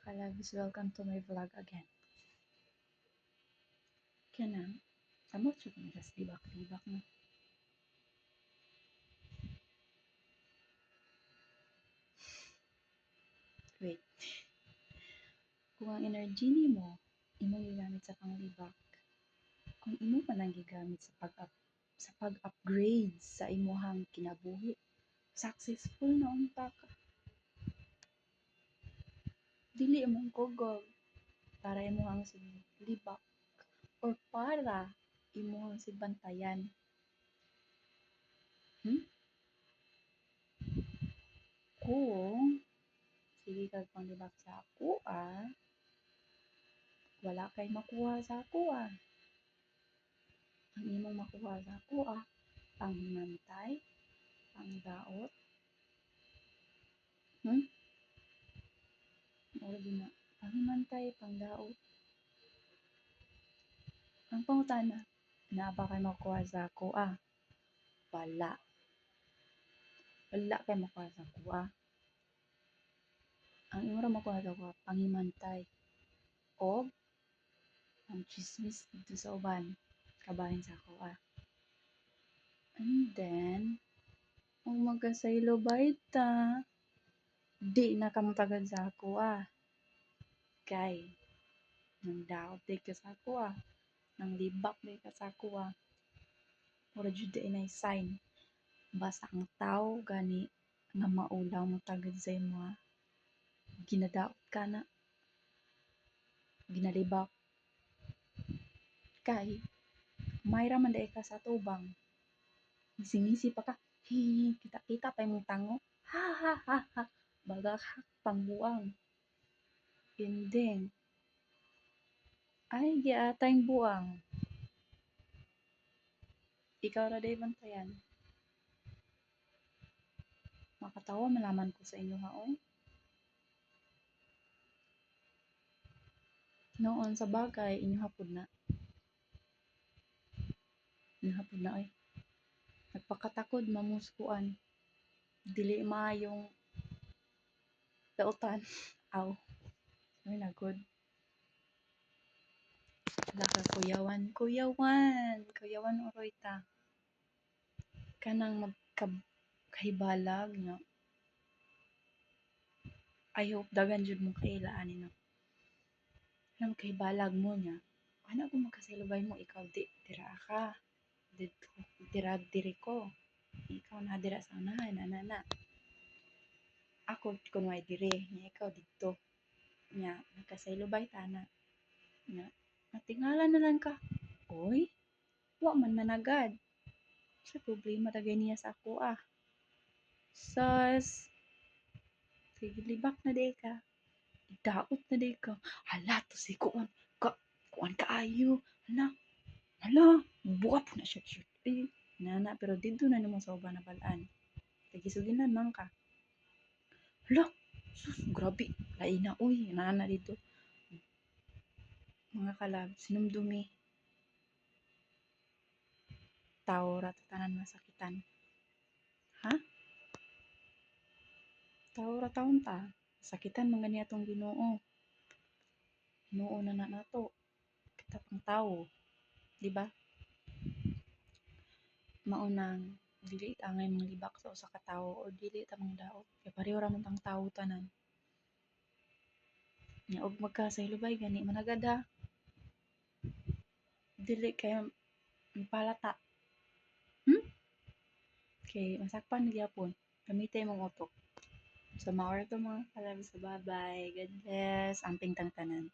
Kalabs, welcome to my vlog again. Kaya na, amo siya kung just libak-libak na. Wait. Kung ang energy ni mo, imong gigamit sa panglibak, kung imo pa nang gigamit sa pag-upgrade sa imuhang kinabuhi, successful na unta ka. Dili imong kugog para imuhang libak or para imuhang bantayan. Kung sige kag panglibak sa ako wala kay makuha sa ako Ang imong makuha sa ako panghimantay, pangdaot, Mura din na, panghimantay, pangdaot. Ang pangutana, na ba kay makuha sa ako Wala. Wala kay makuha sa ako Ang imo ra makuha sa ako panghimantay. O ang chismis dito sa uban, kabahin sa ako And then, kung magkasaylo baita, di na kamutagad sa ako Kay, nang daot di ka sa ako nang libak di ka sa ako Mura jud di inay sign. Basta ang tao gani nga maulaw mo tagad sa imo ginadaot ka na. Ginalibak. Kay, mayra man dai ka sa tubang. Ngisi-ngisi pa ka. Kita-kita pa imong tango. Ha ha ha ha. Bagak pangbuang. Ending. Ay, giatay buang. Ikaw ra day bantayan. Makatawa malaman ko sa inyo oy. Noon sa bagay, inyo hapod na. Inyo hapod na oy. Nagpakatakod mamuskuan. Dili maayong dautan. Aw. Ay nagod. Wala ka kuyawan. Kuyawan uroy ta. Kanang magkahibalag nga. I hope dagan jud mo kailaan no. Nang kahibalag mo niya. Ano kung magkasilubay mo ikaw dira ka. Diri ko. Ikaw na dira sa unahan na. Ako kunway dire, nya ikaw dito. Nya magkasilubay ta na. Nya natingalan na lang ka. Oy, wa man managad. Sa problema tagay niya sa ako Sas, sige libak na day ka. Daot na day ka. Hala, to si kuan. Kuan kaayo. Hala, buka po na siya. Nana, pero dito na naman sa uban na balaan. Tagisuginan man ka. Hala, sus, grabe. Lain na, uy, nana dito. Mga kalab, sinumdumi. Tao ra tanan masakitan. Ha? Tao ra taon ta. Sakitan man gani atong Ginoo. Ginoo na nato. Kita pang tao. Di ba? Maunang dili ta ngay manglibak sa usa ka tawo o dili ta mangdaot. Kay pareho ra man tang tawo tanan. Nya og magkasayloba gani managad Dili kay palata. Kay masakpan gyapon. Gamitay mong utok. So, maor to mga kalabs. Bye-bye. God bless. Amping tang tanan.